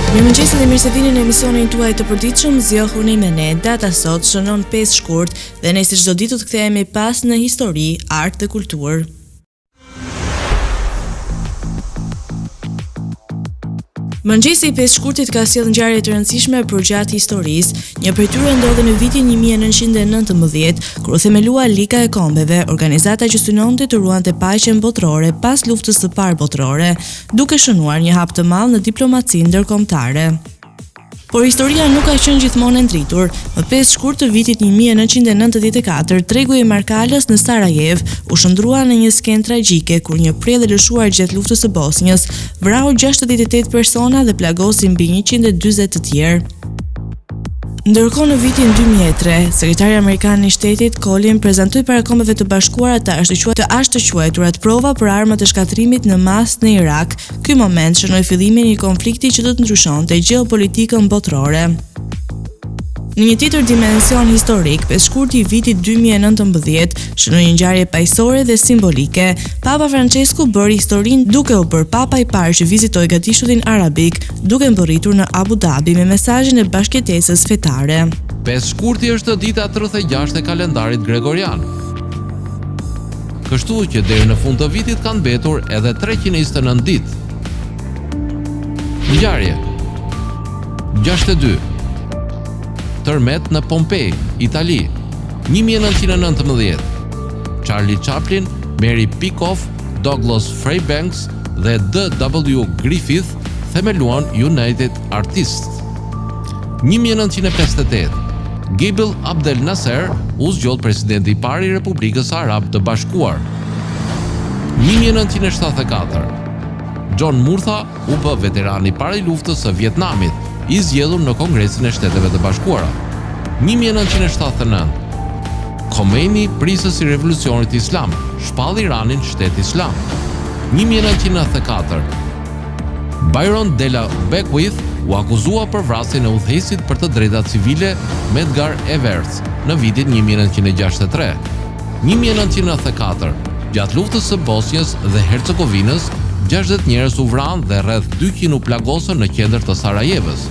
Mirëmëngjes dhe mirë se vini në emisionin tuaj të përditshëm. Zgjohuni me ne. Data sot shënon 5 shkurt dhe ne si çdo ditë të kthehemi pas në histori, art dhe kulturë. Mëngjesi i 5 shkurtit ka sjellë ngjarje të rëndësishme për gjatë historisë. Një prej tyre ndodhi në vitin 1919, kur u themelua Liga e Kombeve, organizata që synonte të ruante paqen botërore pas luftës së parë botërore, duke shënuar një hap të madh në diplomacinë ndërkombëtare. Por historia nuk ka qenë gjithmonë e ndritur. Më 5 shkurt të vitit 1994, tregu i Markalës në Sarajev u shndrua në një skenë tragjike kur një prell e lëshuar gjatë luftës së Bosnjës vrau 68 persona dhe plagosi mbi 140 të tjerë. Ndërkohë në vitin 2003, sekretari amerikan i shtetit Colin prezantoi para Kombeve të Bashkuara të ashtë quajturat prova për armë të shkatrimit në masë në Irak. Ky moment shënoi fillimin e një konflikti që do të ndryshonte gjeopolitikën botërore. Në një tjetër dimension historik, 5 shkurti i vitit 2019 shënoi një ngjarje paqësore dhe simbolike. Papa Francesku bëri historinë duke u bërë papa i parë që vizitoi Gatishtullin Arabik, duke mbërritur në Abu Dhabi me mesazhin e bashkëjetesës fetare. 5 shkurti është dita 36 e kalendarit gregorian. Kështu që deri në fund të vitit kanë mbetur edhe 329 ditë. Ngjarje 62. Tërmet në Pompej, Itali, 1919. Charlie Chaplin, Mary Pickford, Douglas Fairbanks dhe D.W. Griffith themeluan United Artists. 1958. Gebel Abdel Nasser u zgjodh presidenti i parë i Republikës Arabe të Bashkuar. 1974. John Murtha u bë veteran i parë i luftës së Vietnamit, i zgjedhur në Kongresin e Shteteve të Bashkuara. 1979. Khomeini, prisës i revolucionit islam, shpall Iranin shtet islam. 1994. Byron Della Beckwith u akuzua për vrasjen e udhëheqësit për të drejtat civile Medgar Evers në vitin 1963. 1994. Gjatë luftës së Bosnjës dhe Hercegovinës, 60 njerëz u vranë dhe rreth 200 u plagosën në qendër të Sarajevës.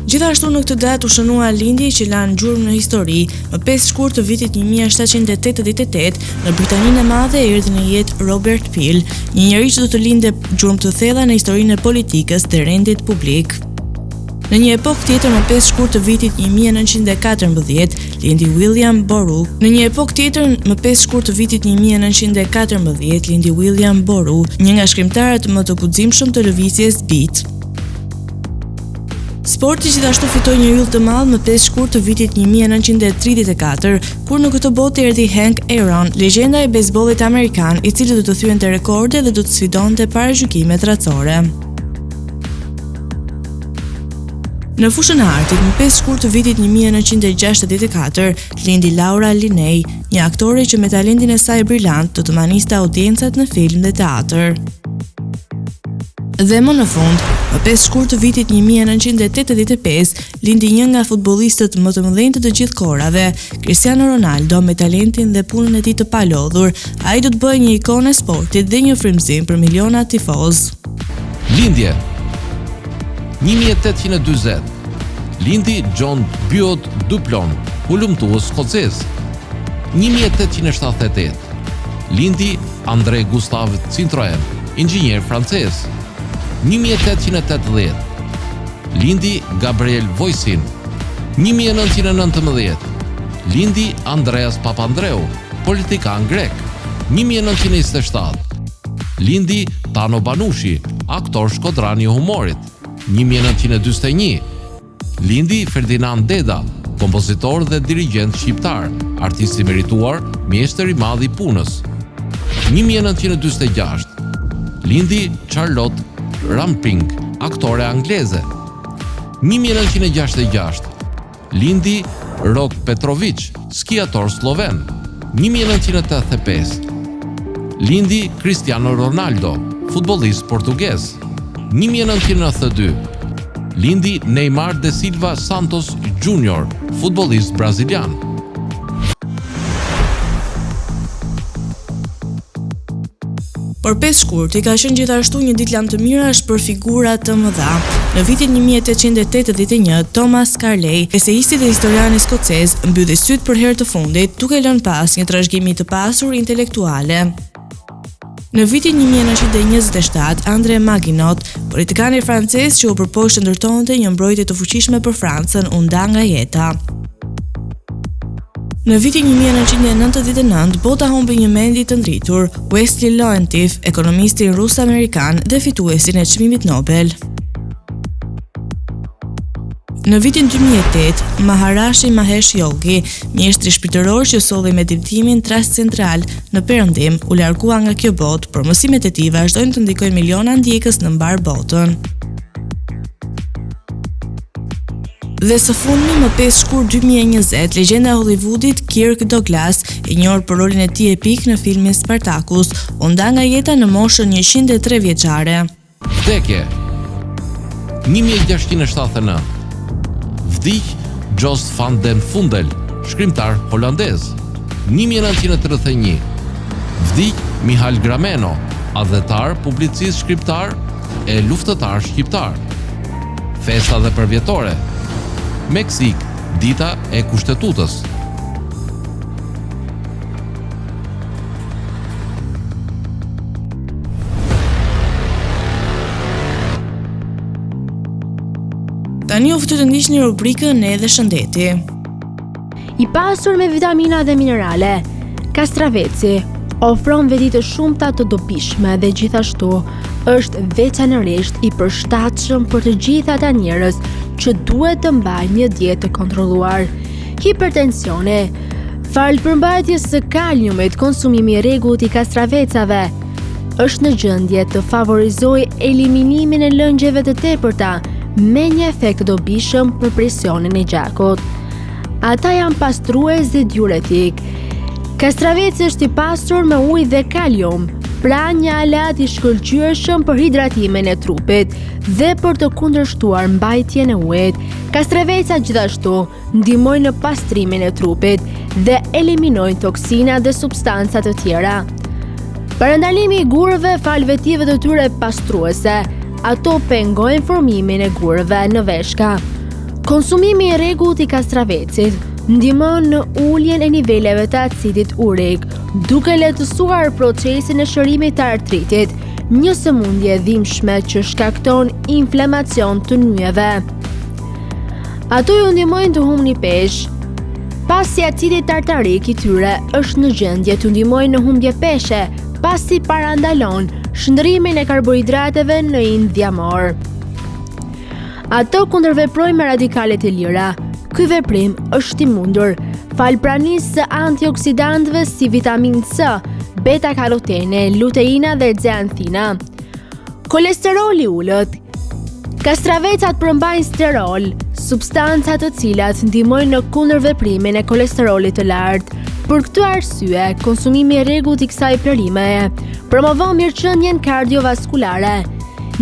Gjithashtu në këtë datë u shënua lindje që lanë gjurmë në histori. Më 5 shkurt të vitit 1788, në Britaninë e Madhe erdhi në jetë Robert Peel, një njerëz që do të lindte gjurmë të thella në historinë e politikës dhe rendit publik. Në një epokë tjetër, më 5 shkurt të vitit 1914, lindi William Boru. Në një epokë tjetër, më 5 shkurt të vitit 1914, lindi William Boru, një nga shkrimtarët më të guximshëm të lëvizjes beat. Sporti gjithashtu fitoi një yll të madh më 5 shkurt të vitit 1934, kur në këtë botë erdhi Hank Aaron, legjenda e bejsbollit amerikan, i cili do të thyente rekorde dhe do të sfidonte paragjykimet racore. Në fushën e artit, më 5 shkurt të vitit 1964, lindi Laura Linney, një aktore që me talentin e saj brillant do të maniste audiencat në film dhe teatr. Dhe më në fund, më 5 shkurt të vitit 1985, lindi një nga futbollistët më të mëdhenj të gjithë kohërave, Cristiano Ronaldo, me talentin dhe punën e tij të palodhur. Ai do të bëjë një ikonë e sportit dhe një frymëzim për miliona tifoz. Lindje 1840. Lindi John Buot Duplon, hulumtues skocez. 1878. Lindi André Gustave Citroën, inxhinier francez. 1880. Lindi Gabriel Voisin. 1919. Lindi Andreas Papandreou, politikan grek. 1927. Lindi Tano Banushi, aktor shkodran i humorit. 1941. Lindi Ferdinand Deda, kompozitor dhe dirigjent shqiptar, artist i merituar, mjeshtër i madh i punës. 1946. Lindi Charlotte Rampling, aktore angleze. 1966. Lindi Rok Petrović, skiator sloven. 1985. Lindi Cristiano Ronaldo, futbollist portugez. 1992. Lindi Neymar da Silva Santos Jr., futbollist brazilian. Por peshqurti ka qenë gjithashtu një ditëlam të mirash për figura të mëdha. Në vitin 1881, Thomas Carlyle, eseisti dhe historiani skocez, mbylli syt për herë të fundit, duke lënë pas një trashëgimi të pasur intelektuale. Në vitin 1927, André Maginot, politikani francez që u përpoq të ndërtonte një mbrojtje të fuqishme për Francën, u nda nga jeta. Në vitin 1999, bota humbi një mendje të ndritur, Wesley Leontief, ekonomisti rus-amerikan dhe fituesi i çmimit Nobel. Në vitin 2008, Maharishi Mahesh Yogi, mjeshtri shpirtëror që solli meditimin transcentral në Perëndim, u largua nga kjo botë, por mësimet e tij vazhdojnë të ndikojnë miliona ndjekës në mbar botën. Dhe së fundmi, më 5 shkurt 2020, legjenda e Hollywoodit Kirk Douglas, i njohur për rolin e tij epik në filmin Spartacus, u nda nga jeta në moshën 103 vjeçare. Vdekje 1679. Vdiq Jos van den Fundel, shkrimtar holandez. 1931. Vdiq Mihail Grameno, adhetar, publicist, shkrimtar e luftëtar shqiptar. Festa dhe përvjetore. Meksik, dita e kushtetutës. Tani u të ndiqni rubrikën Edhe shëndeti. I pasur me vitamina dhe minerale, kastraveci ofron veti të shumta të dobishme dhe gjithashtu është veçanërisht i përshtatshëm për të gjithë ata njerëz që duhet të mbajnë një dietë të kontrolluar. Hipertensioni. Falë përmbajtjes së kaliumit, konsumimi i rregullt i kastravecave është në gjendje të favorizojë eliminimin e lëngjeve të tepërta me një efekt të dobishëm për presionin e gjakut. Ata janë pastrues dhe diuretik. Kastraveci është i pasur me ujë dhe kalium, pra një aleat i shkëlqyeshëm për hidratimin e trupit dhe për të kundërshtuar mbajtjen e ujit. Kastraveca gjithashtu ndihmojnë në pastrimin e trupit dhe eliminojnë toksina dhe substanca të tjera. Parandalimi i gurëve fal vetive të tyre pastruese, ato pengojnë formimin e gurëve në veshka. Konsumimi i rregullt i kastravecit ndihmon në uljen e niveleve të acidit urik, duke lehtësuar procesin e shërimit të artritit, një sëmundje dhimbshme që shkakton inflamacion të nyjeve. Ato ju ndihmojnë të humni peshë, pasi acidi tartarik i tyre është në gjendje të ndihmojnë në humbje peshe, pasi parandalon shndërrimin e karbohidrateve në ind dhjamor. Ato kundërveprojnë me radikalet e lira. Ky veprim është i mundur fal pranisë së antioksidantëve si vitamin C, beta-karotene, luteina dhe zeanthina. Kolesteroli ulët. Kastravecat përmbajnë sterol, substanca të cilat ndihmojnë në kundërveprimin e kolesterolit të lartë. Për këtë arsye, konsumimi i rregullt i kësaj perimeje promovon mirëqendjen kardiovaskulare,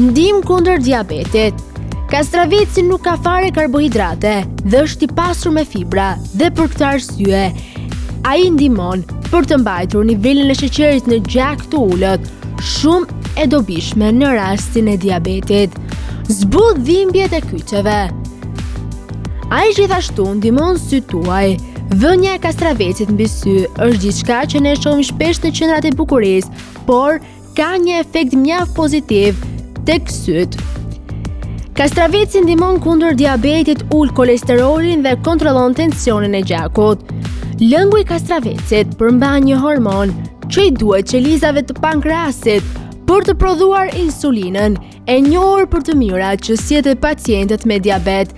ndihmë kundër diabetit. Kastraveci nuk ka fare karbohidrate dhe është i pasur me fibra dhe për këtë arsye ai ndihmon për të mbajtur nivelin e sheqerit në gjak të ulët, shumë e dobishme në rastin e diabetit. Zbut dhimbjet e kyçeve. Ai gjithashtu ndihmon syt tuaj. Vënia e kastravecit mbi sy është diçka që ne shohim shpesh në qendrat e bukurisë, por ka një efekt mjaft pozitiv tek syt. Kastraveci ndihmon kundër diabetit, ul kolesterolin dhe kontrollon tensionin e gjakut. Lëngu i kastravecit përmban një hormon që i duhet qelizave të pankreasit për të prodhuar insulinën, e njohur për të mirat që sjellin pacientët me diabet.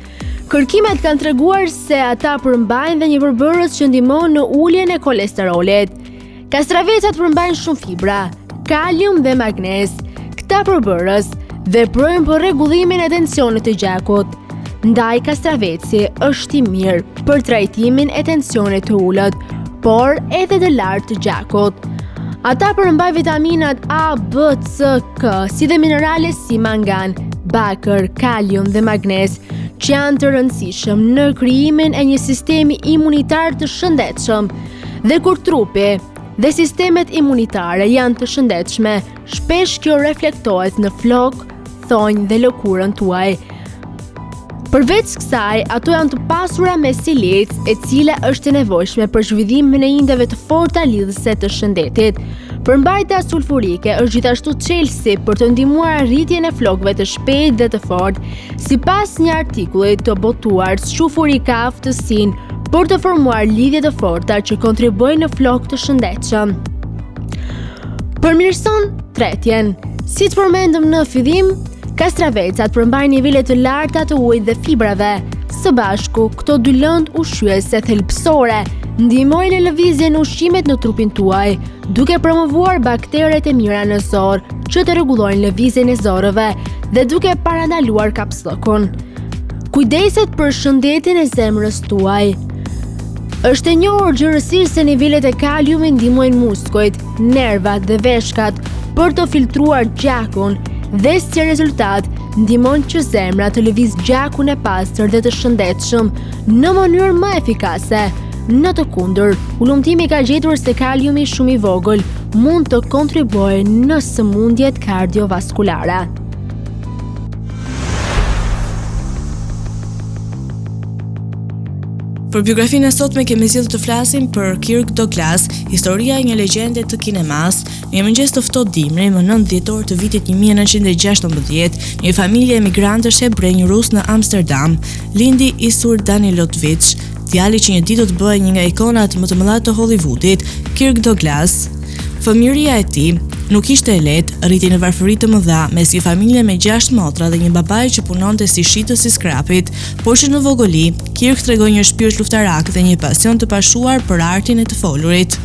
Kërkimet kanë treguar se ata përmbajnë dhe një përbërës që ndihmon në uljen e kolesterolit. Kastravecat përmbajnë shumë fibra, kalium dhe magnez. Këta përbërës veprojnë për rregullimin e tensionit të gjakut. Ndaj kastraveci është i mirë për trajtimin e tensionit të ulët, por edhe të lartë të gjakut. Ata përmbajnë vitaminat A, B, C, K, si dhe minerale si mangan, bakër, kalium dhe magnez, që janë të rëndësishëm në krijimin e një sistemi imunitar të shëndetshëm. Dhe kur trupi dhe sistemet imunitare janë të shëndetshme, shpesh kjo reflektohet në flok, thonjë dhe lëkurën tuaj. Përveç kësaj, ato janë të pasura me silicë, e cila është e nevojshme për zhvillimin e indeve të forta lidhëse të shëndetit. Përmbajtja sulfurike është gjithashtu çelësi për të ndihmuar arritjen e flokëve të shpejtë dhe të fortë. Sipas një artikulli të botuar, sulfuri ka aftësinë për të formuar lidhje të forta që kontribuojnë në flokë të shëndetshëm. Përmirëson tretjen. Si të përmendëm në fillim, kastravecat përmbajnë nivele të larta të ujit dhe fibrave. Së bashku, këto dy lëndë ushqyese thelbësore ndihmojnë në lëvizjen e ushqimit në trupin tuaj, duke promovuar bakteret e mira në zor, që të rregullojnë lëvizjen e zorëve dhe duke parandaluar kapsllokun. Kujdeset për shëndetin e zemrës tuaj. Është e njohur gjërësisht se nivelet e kaliumit ndihmojnë muskujt, nervat dhe veshkat për të filtruar gjakun, dhe si rezultat ndihmon që zemra të lëvizë gjakun e pastër dhe të shëndetshëm në mënyrë më efikase. Në të kundër, ulumtimi ka gjetur se kaliumi shumë i vogël mund të kontribuojë në sëmundjet kardiovaskulare. Për biografinë e sotme kemi zgjedhur të flasim për Kirk Douglas, historia e një legjende të kinemas. Në një mëngjes të ftohtë dimri, më 9 dhjetor të vitit 1916, një familje emigrantësh hebrej rus në Amsterdam, lindi Isur Danilovich, djali që një ditë do të bëhej një nga ikonat më të mëdha të Hollywoodit, Kirk Douglas. Fëmijëria e tij nuk ishte e lehtë, rriti në varfëri të mëdha mes një familje me 6 motra dhe një babai që punonte si shitës i skrapit, por që në vogëli, Kirk tregoi një shpirt luftarak dhe një pasion të pashuar për artin e të folurit.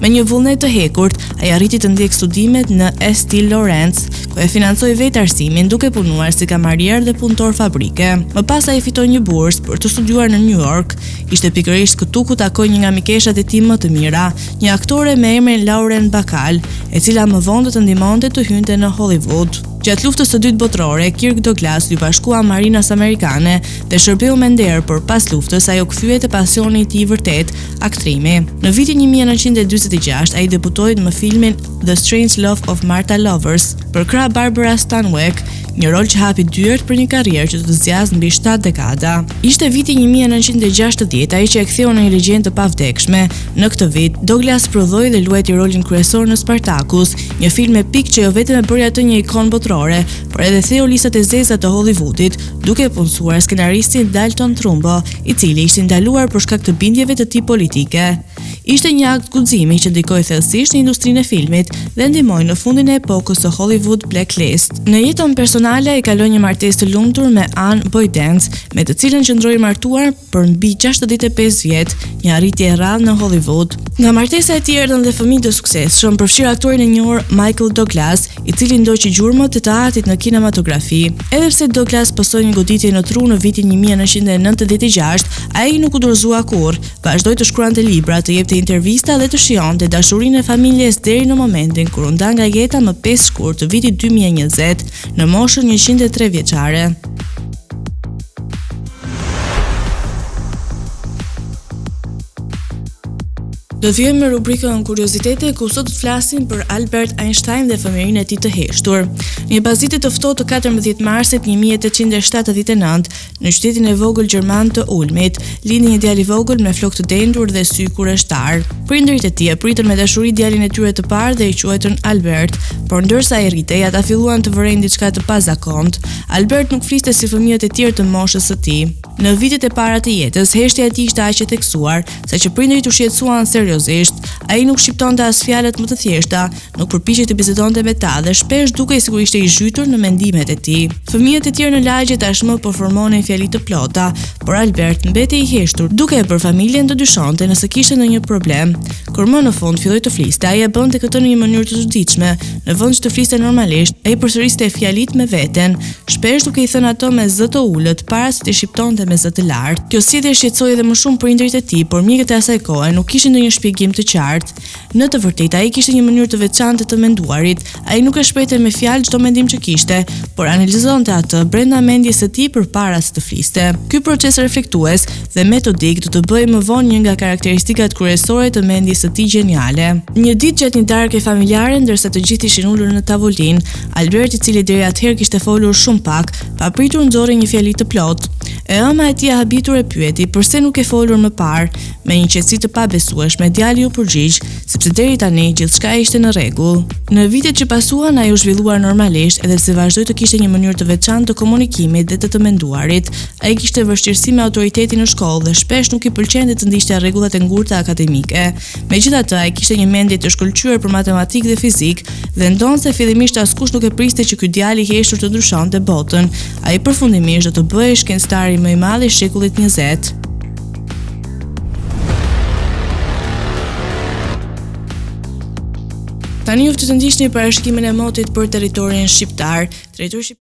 Me një vullnet të hekurt, ai arriti të ndjek studimet në St. Lawrence, ku e financoi vetë arsimin duke punuar si kamarier dhe punëtor fabrike. Më pas ai fitoi një bursë për të studiuar në New York. Ishte pikërisht këtu ku takoi një nga mikeshat e tij më të mira, një aktore me emrin Lauren Bacall, e cila më vonë do të ndihmonte të hynte në Hollywood. Gjatë luftës së dytë botërore, Kirk Douglas u bashkua Marinas Amerikane dhe shërbeu me nder, por pas luftës ajo kthye te pasioni i tij i vërtet, aktrimi. Në vitin 1946 ai debutoi në filmin The Strange Love of Martha Lovers për krah Barbara Stanwyck, një rol që hapi dyert për një karrierë që do të zgjasë mbi 7 dekada. Ishte viti 1960, ai që e ktheu në një legjendë të pavdekshme. Në këtë vit, Douglas prodhoi dhe luajti rolin kryesor në Spartacus, një film epik që jo vetëm e bëri atë një ikon botërore, por edhe theu listat e zeza të Hollywoodit, duke punësuar skenaristin Dalton Trumbo, i cili ishte ndaluar për shkak të bindjeve të tij politike. Ishte një akt guximi që ndikoi thellësisht në industrinë e filmit dhe ndihmoi në fundin e epokës së Hollywood Blacklist. Në jetën personale ai kaloi një martesë të lumtur me Anne Boydens, me të cilën qëndroi martuar për mbi 65 vjet, një arritje e rrallë në Hollywood. Nga martesa e tij erdhën dhe fëmijë të suksesshëm, përfshirë aktorin e njohur Michael Douglas, i cili ndoqi gjurmët e të artit në kinematografi. Edhe pse Douglas posoi një goditje në tru në vitin 1996, ai nuk u dorëzua kurrë, vazhdoi të shkruante libra, të jepte intervista dhe të shijonte dashurinë e familjes deri në momentin kur u nda nga jeta më 5 shkurt të vitit 2020, në moshën 103 vjeçare. Do të vijmë me rubrikën Kuriozitete, ku sot të flasim për Albert Einstein dhe fëmijërinë e tij të heshtur. Në një bazitë të ftohtë të 14 marsit 1879, në qytetin e vogël gjerman të Ulmit, lindi një djalë i vogël me flokë të dendur dhe sy kureshtar. Prindërit e tij e pritën me dashuri djalin e tyre të parë dhe i quajtën Albert, por ndërsa ai rritej, ata filluan të vërejnë diçka të pazakontë. Albert nuk fliste si fëmijët e tjerë të moshës së tij. Në vitet e para të jetës, heshtja e tij ishte aq e theksuar, saqë prindërit u shqetësuan seriozisht. Ai nuk shqiptonte as fjalët më të thjeshta, nuk përpiqej të bisedonte me ta dhe shpesh dukej sikur ishte i zhytur në mendimet e tij. Fëmijët e tjerë në lagje tashmë po formonin fjali të plota, por Albert mbeti i heshtur, duke e për familjen të dyshonte nëse kishte ndonjë problem. Kur më në fund filloi të fliste, ai e bënte këtë në një mënyrë të çuditshme. Në vend që të fliste normalisht, ai përsëriste fjalit me veten, shpesh duke i thënë ato me zë të ulët para se të shqiptonte kishte me zë të lartë. Kjo sjellje shqetësoi edhe më shumë prindërit e tij, por mjekët e asaj kohe nuk kishin ndonjë shpjegim të qartë. Në të vërtetë ai kishte një mënyrë të veçantë të menduarit. Ai nuk e shprehte me fjalë çdo mendim që kishte, por analizonte atë brenda mendjes së tij përpara se të fliste. Ky proces reflektues dhe metodik do të bëjë më vonë një nga karakteristikat kryesore të mendjes së tij gjeniale. Një ditë gjatë një darke familjare, ndërsa të gjithë ishin ulur në tavolinë, Albert, i cili deri atëherë kishte folur shumë pak, papritur nxorri një fjali të plotë. E ëma e tij e habitur e pyeti pse nuk e folur më parë. Me një qetësi të pabesueshme, djali u përgjigj, sepse deri tani gjithçka ishte në rregull. Në vitet që pasuan, ai u zhvilluar normalisht, edhe pse vazhdoi të kishte një mënyrë të veçantë të komunikimit dhe të menduarit. Ai kishte vështirësi me autoritetin në shkollë dhe shpesh nuk i pëlqente të ndiqte rregullat e ngurta akademike. Megjithatë, ai kishte një mendje të shkëlqyer për matematikë dhe fizik dhe ndonse fillimisht askush nuk e priste që ky djalë i heshtur të ndryshonte botën. Ai përfundimisht do të bëhej shkencëtari më i madh i shekullit 20. Tani ju të ndiqni parashikimin e motit për territorin shqiptar. Territori shqiptar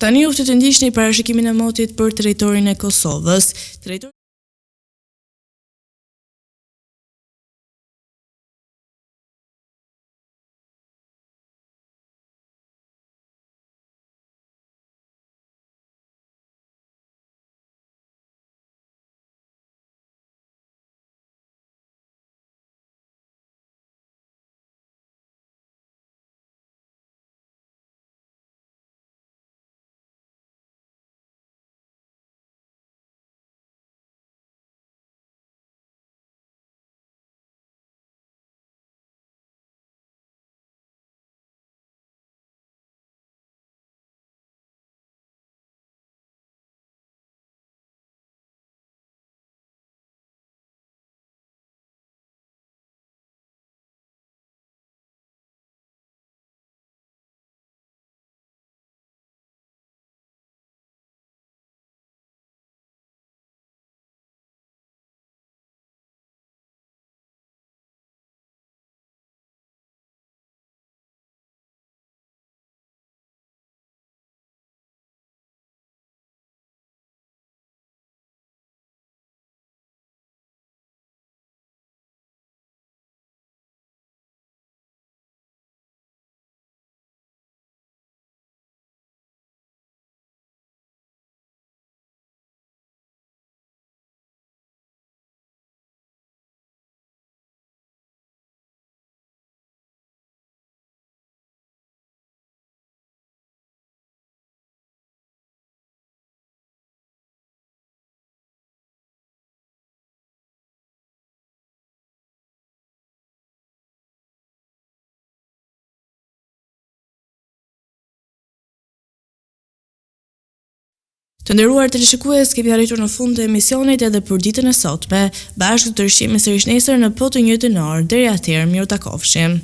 Tani ju të ndiqni parashikimin e motit për territorin e Kosovës. Të nderuar teleshikues, kemi arritur në fund të emisionit edhe për ditën e sotme. Bashkë do të rishihemi sërish nesër në po të njëjtën orë. Deri atëherë, mirë takofshim.